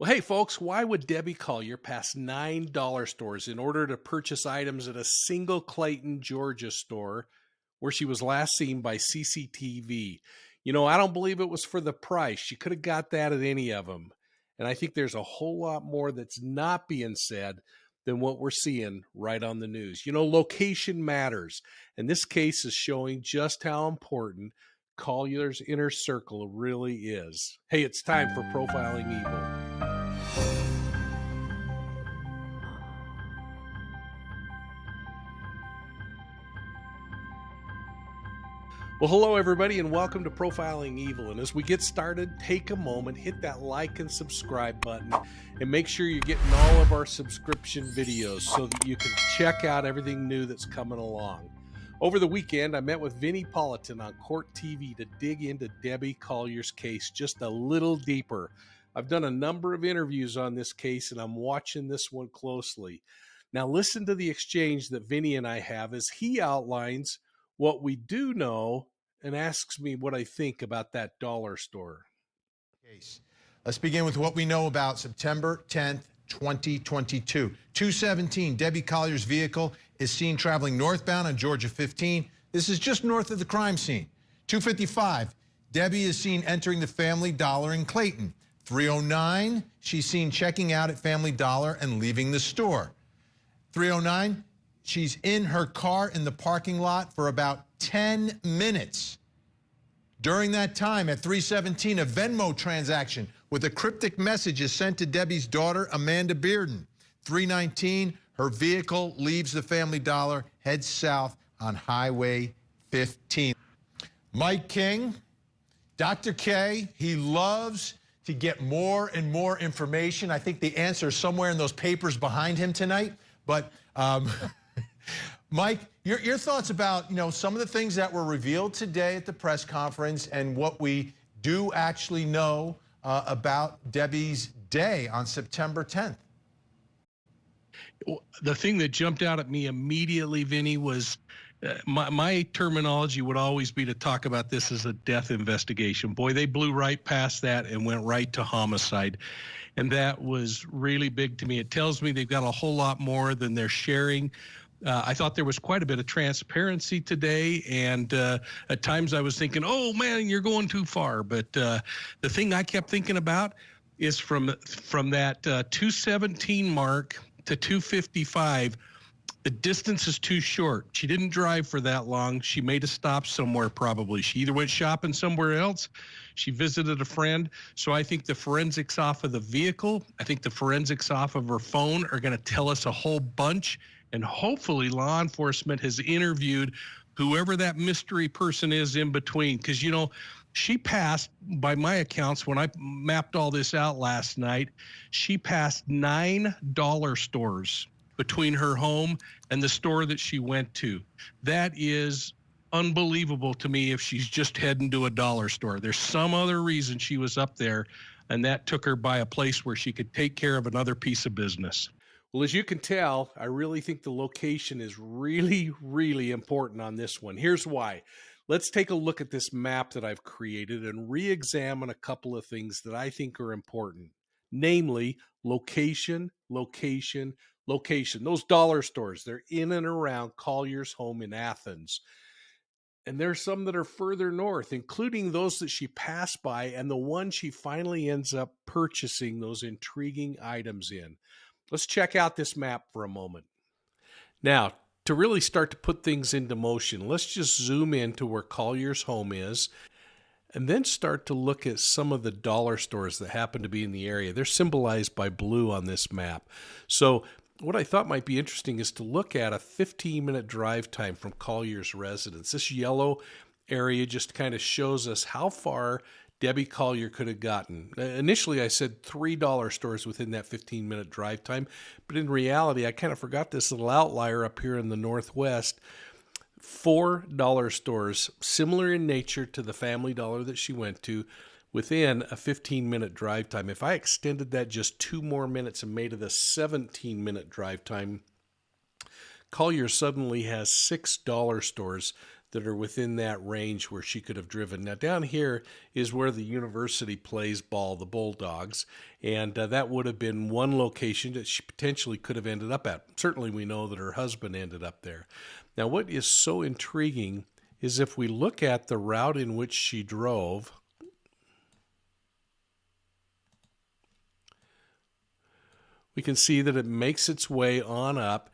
Well, hey, folks, why would Debbie Collier pass $9 stores in order to purchase items at a single Clayton, Georgia store where she was last seen by CCTV? I don't believe it was for the price. She could have got that at any of them. And I think there's a whole lot more that's not being said than what we're seeing right on the news. Location matters. And this case is showing just how important Collier's inner circle really is. Hey, it's time for Profiling Evil. Well, hello, everybody, and welcome to Profiling Evil. And as we get started, take a moment, hit that like and subscribe button, and make sure you're getting all of our subscription videos so that you can check out everything new that's coming along. Over the weekend, I met with Vinnie Politan on Court TV to dig into Debbie Collier's case just a little deeper. I've done a number of interviews on this case, and I'm watching this one closely. Now, listen to the exchange that Vinnie and I have as he outlines what we do know and asks me what I think about that dollar store. Let's begin with what we know about September 10th, 2022. 2:17, Debbie Collier's vehicle is seen traveling northbound on Georgia 15. This is just north of the crime scene. 2:55, Debbie is seen entering the Family Dollar in Clayton. 3:09, she's seen checking out at Family Dollar and leaving the store. 3:09, she's in her car in the parking lot for about 10 minutes. During that time, at 3:17, a Venmo transaction with a cryptic message is sent to Debbie's daughter, Amanda Bearden. 3:19, her vehicle leaves the Family Dollar, heads south on Highway 15. Mike King, Dr. K, he loves to get more and more information. I think the answer is somewhere in those papers behind him tonight. But Mike, your thoughts about some of the things that were revealed today at the press conference and what we do actually know about Debbie's day on September 10th. The thing that jumped out at me immediately, Vinny, was my terminology would always be to talk about this as a death investigation. Boy, they blew right past that and went right to homicide. And that was really big to me. It tells me they've got a whole lot more than they're sharing. I thought there was quite a bit of transparency today, and at times I was thinking, oh man, you're going too far. But the thing I kept thinking about is from that 2:17 mark to 2:55, the distance is too short. She didn't drive for that long. She made a stop somewhere probably. She either went shopping somewhere else, she visited a friend. So I think the forensics off of the vehicle, I think the forensics off of her phone are going to tell us a whole bunch. And hopefully law enforcement has interviewed whoever that mystery person is in between. Because, she passed, by my accounts, when I mapped all this out last night, she passed 9 dollar stores between her home and the store that she went to. That is unbelievable to me if she's just heading to a dollar store. There's some other reason she was up there, and that took her by a place where she could take care of another piece of business. Well, as you can tell, I really think the location is really, really important on this one. Here's why. Let's take a look at this map that I've created and re-examine a couple of things that I think are important. Namely, location, location, location. Those dollar stores, they're in and around Collier's home in Athens. And there's some that are further north, including those that she passed by and the one she finally ends up purchasing those intriguing items in. Let's check out this map for a moment. Now, to really start to put things into motion, let's just zoom in to where Collier's home is and then start to look at some of the dollar stores that happen to be in the area. They're symbolized by blue on this map. So what I thought might be interesting is to look at a 15-minute drive time from Collier's residence. This yellow area just kind of shows us how far Debbie Collier could have gotten. Initially, I said $3 stores within that 15-minute drive time, but in reality, I kind of forgot this little outlier up here in the Northwest. $4 stores, similar in nature to the Family Dollar that she went to, within a 15-minute drive time. If I extended that just 2 more minutes and made it a 17-minute drive time, Collier suddenly has $6 stores that are within that range where she could have driven. Now, down here is where the university plays ball, the Bulldogs, and that would have been one location that she potentially could have ended up at. Certainly, we know that her husband ended up there. Now, what is so intriguing is if we look at the route in which she drove, we can see that it makes its way on up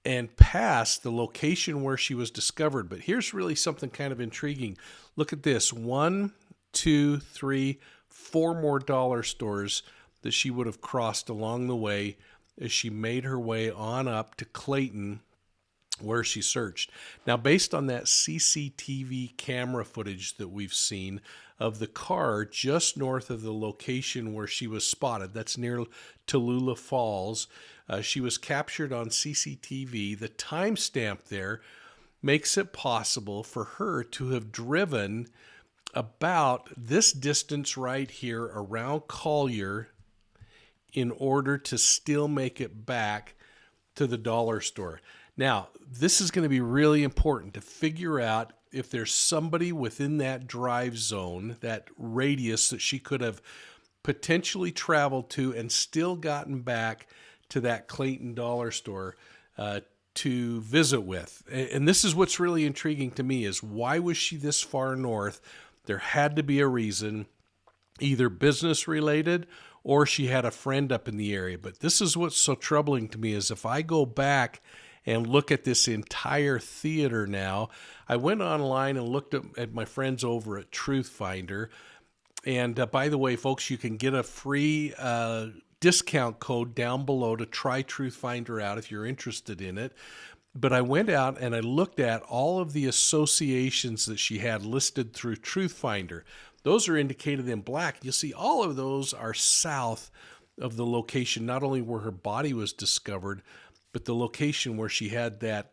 and past the location where she was discovered. But here's really something kind of intriguing. Look at this. 1, 2, 3, 4 more dollar stores that she would have crossed along the way as she made her way on up to Clayton, where she searched. Now, based on that CCTV camera footage that we've seen of the car just north of the location where she was spotted, that's near Tallulah Falls, she was captured on CCTV. The timestamp there makes it possible for her to have driven about this distance right here around Collier in order to still make it back to the dollar store. Now, this is going to be really important to figure out if there's somebody within that drive zone, that radius that she could have potentially traveled to and still gotten back to that Clayton dollar store to visit with. And this is what's really intriguing to me is why was she this far north? There had to be a reason, either business related or she had a friend up in the area. But this is what's so troubling to me is if I go back and look at this entire theater now, I went online and looked at my friends over at Truth Finder. And by the way, folks, you can get a free discount code down below to try Truth Finder out if you're interested in it. But I went out and I looked at all of the associations that she had listed through Truth Finder. Those are indicated in black. You'll see all of those are south of the location, not only where her body was discovered, but the location where she had that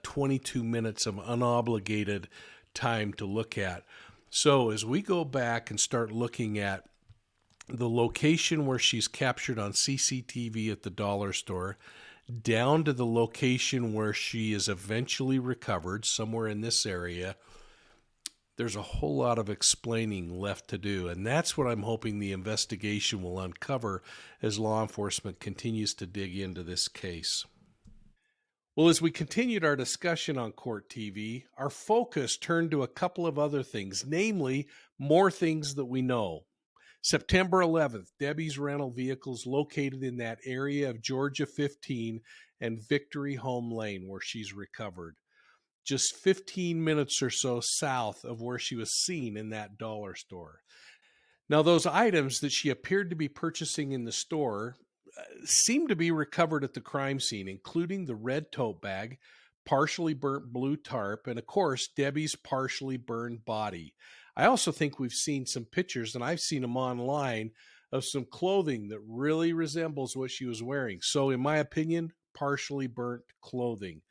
22 minutes of unobligated time to look at. So as we go back and start looking at the location where she's captured on CCTV at the dollar store, down to the location where she is eventually recovered, somewhere in this area, there's a whole lot of explaining left to do. And that's what I'm hoping the investigation will uncover as law enforcement continues to dig into this case. Well, as we continued our discussion on Court TV, our focus turned to a couple of other things, namely more things that we know. September 11th, Debbie's rental vehicle's located in that area of Georgia 15 and Victory Home Lane where she's recovered, just 15 minutes or so south of where she was seen in that dollar store. Now, those items that she appeared to be purchasing in the store seemed to be recovered at the crime scene, including the red tote bag, partially burnt blue tarp, and of course, Debbie's partially burned body. I also think we've seen some pictures, and I've seen them online, of some clothing that really resembles what she was wearing. So in my opinion, partially burnt clothing.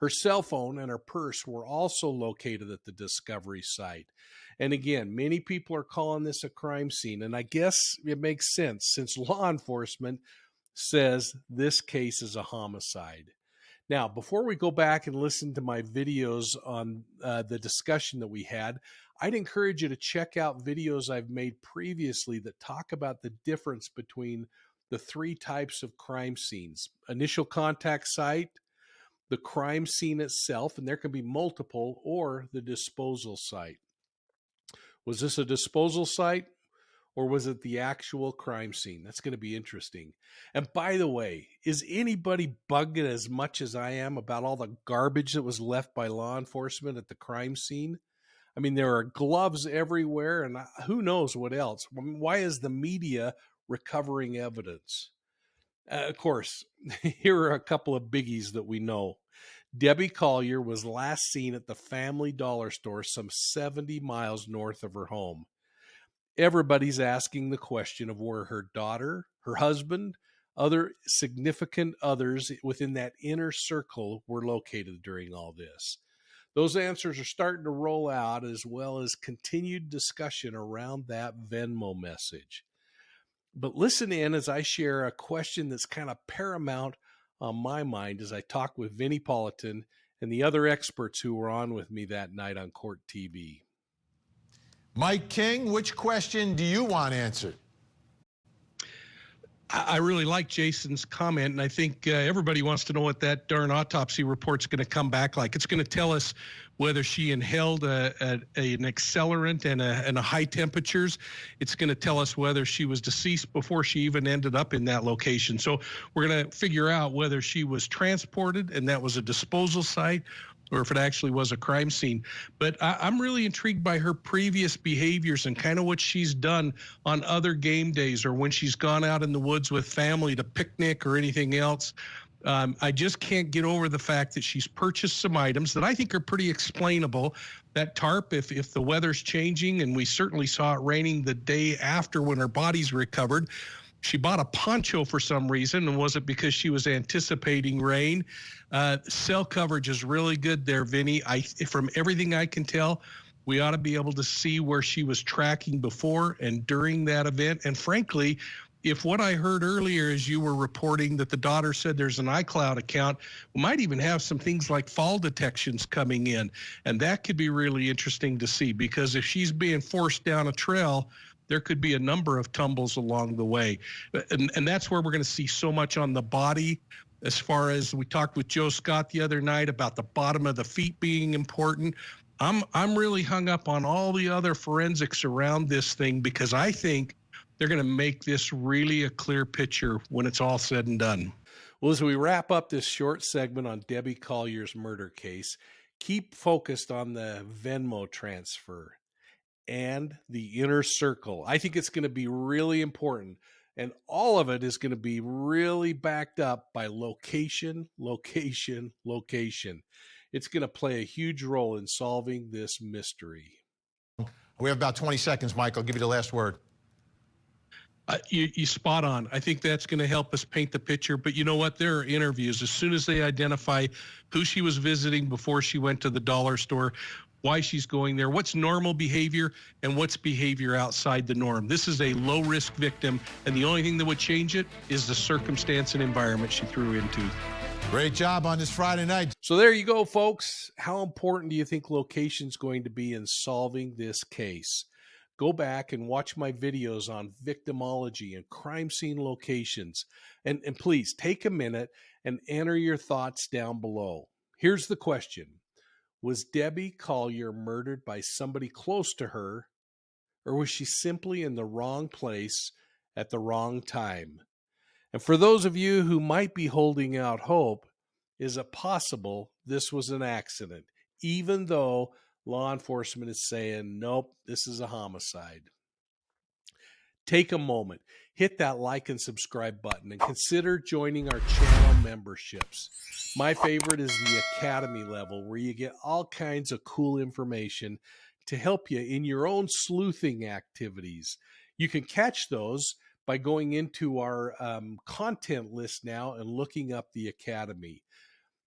Her cell phone and her purse were also located at the discovery site. And again, many people are calling this a crime scene, and I guess it makes sense since law enforcement says this case is a homicide. Now, before we go back and listen to my videos on the discussion that we had, I'd encourage you to check out videos I've made previously that talk about the difference between the three types of crime scenes: initial contact site, the crime scene itself, and there can be multiple, or the disposal site. Was this a disposal site, or was it the actual crime scene? That's going to be interesting. And by the way, is anybody bugging as much as I am about all the garbage that was left by law enforcement at the crime scene? I mean, there are gloves everywhere, and who knows what else. Why is the media recovering evidence? Of course, here are a couple of biggies that we know. Debbie Collier was last seen at the Family Dollar store some 70 miles north of her home. Everybody's asking the question of where her daughter, her husband, other significant others within that inner circle were located during all this. Those answers are starting to roll out, as well as continued discussion around that Venmo message. But listen in as I share a question that's kind of paramount on my mind as I talk with Vinnie Politan and the other experts who were on with me that night on Court TV. Mike King, which question do you want answered? I really like Jason's comment, and I think everybody wants to know what that darn autopsy report's going to come back like. It's going to tell us whether she inhaled an accelerant and a high temperatures. It's going to tell us whether she was deceased before she even ended up in that location. So we're going to figure out whether she was transported and that was a disposal site, or if it actually was a crime scene. But I'm really intrigued by her previous behaviors and kind of what she's done on other game days or when she's gone out in the woods with family to picnic or anything else. I just can't get over the fact that she's purchased some items that I think are pretty explainable. That tarp, if the weather's changing, and we certainly saw it raining the day after when her body's recovered. She bought a poncho for some reason, and was it because she was anticipating rain? Cell coverage is really good there, Vinny. From everything I can tell, we ought to be able to see where she was tracking before and during that event. And frankly, if what I heard earlier is you were reporting that the daughter said there's an iCloud account, we might even have some things like fall detections coming in. And that could be really interesting to see, because if she's being forced down a trail, there could be a number of tumbles along the way. And that's where we're going to see so much on the body. As far as we talked with Joe Scott the other night about the bottom of the feet being important. I'm really hung up on all the other forensics around this thing, because I think they're going to make this really a clear picture when it's all said and done. Well, as we wrap up this short segment on Debbie Collier's murder case, keep focused on the Venmo transfer and the inner circle. I think it's going to be really important, and all of it is going to be really backed up by location, location, location. It's going to play a huge role in solving this mystery. We have about 20 seconds, Mike. I'll give you the last word. You spot on. I think that's going to help us paint the picture. But you know what? There are interviews. As soon as they identify who she was visiting before she went to the dollar store, why she's going there, what's normal behavior, and what's behavior outside the norm. This is a low-risk victim, and the only thing that would change it is the circumstance and environment she threw into. Great job on this Friday night. So there you go, folks. How important do you think location's going to be in solving this case? Go back and watch my videos on victimology and crime scene locations. And please take a minute and enter your thoughts down below. Here's the question. Was Debbie Collier murdered by somebody close to her, or was she simply in the wrong place at the wrong time? And for those of you who might be holding out hope, is it possible this was an accident, even though law enforcement is saying, nope, this is a homicide? Take a moment, hit that like and subscribe button, and consider joining our channel memberships. My favorite is the Academy level, where you get all kinds of cool information to help you in your own sleuthing activities. You can catch those by going into our content list now and looking up the Academy.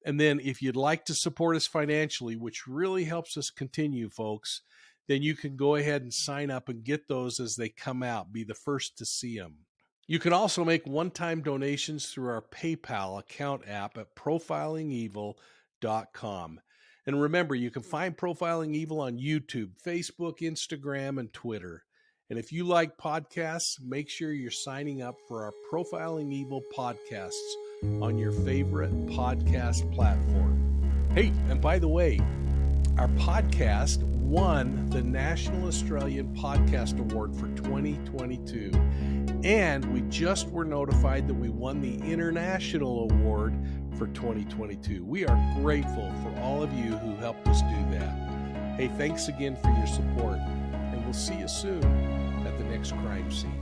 And then if you'd like to support us financially, which really helps us continue, folks, then you can go ahead and sign up and get those as they come out. Be the first to see them. You can also make one-time donations through our PayPal account app at profilingevil.com. And remember, you can find Profiling Evil on YouTube, Facebook, Instagram, and Twitter. And if you like podcasts, make sure you're signing up for our Profiling Evil podcasts on your favorite podcast platform. Hey, and by the way, our podcast won the National Australian Podcast Award for 2022. And we just were notified that we won the International Award for 2022. We are grateful for all of you who helped us do that. Hey, thanks again for your support, and we'll see you soon at the next crime scene.